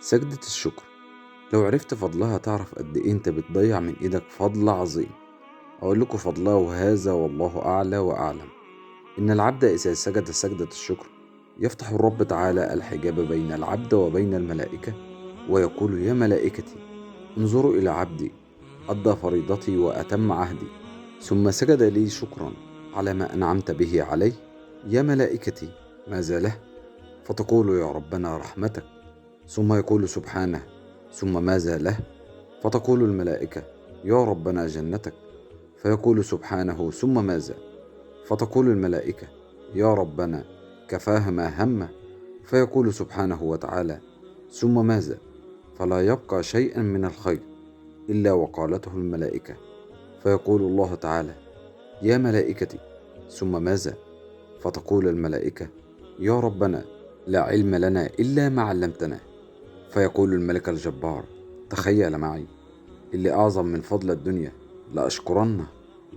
سجدة الشكر، لو عرفت فضلها تعرف قد ايه انت بتضيع من ايدك فضل عظيم. اقول لكم فضلها وهذا والله اعلى واعلم. ان العبد اذا سجد سجدة الشكر يفتح الرب تعالى الحجاب بين العبد وبين الملائكة، ويقول: يا ملائكتي انظروا الى عبدي أدى فريضتي وأتم عهدي، ثم سجد لي شكرا على ما أنعمت به عليه. يا ملائكتي ماذا له؟ فتقول: يا ربنا رحمتك. ثم يقول سبحانه: ثم ماذا له؟ فتقول الملائكة: يا ربنا جنتك. فيقول سبحانه: ثم ماذا؟ فتقول الملائكة: يا ربنا كفاه ما همه. فيقول سبحانه وتعالى: ثم ماذا؟ فلا يبقى شيئا من الخير إلا وقالته الملائكة. فيقول الله تعالى: يا ملائكتي ثم ماذا؟ فتقول الملائكة: يا ربنا لا علم لنا إلا ما علمتنا. فيقول الملك الجبار: تخيل معي، اللي أعظم من فضل الدنيا لأشكرنه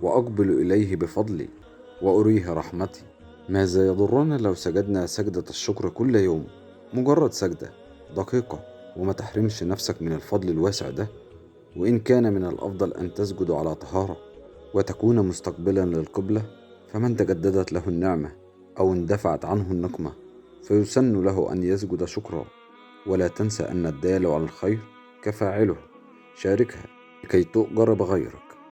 وأقبل إليه بفضلي وأريه رحمتي. ماذا يضرنا لو سجدنا سجدة الشكر كل يوم؟ مجرد سجدة دقيقة، وما تحرمش نفسك من الفضل الواسع ده. وإن كان من الأفضل أن تسجد على طهارة وتكون مستقبلا للقبلة، فمن تجددت له النعمة أو اندفعت عنه النقمة فيسن له أن يسجد شكرا. ولا تنسى أن الدال على الخير كفاعله، شاركها لكي تؤجر بغيرك.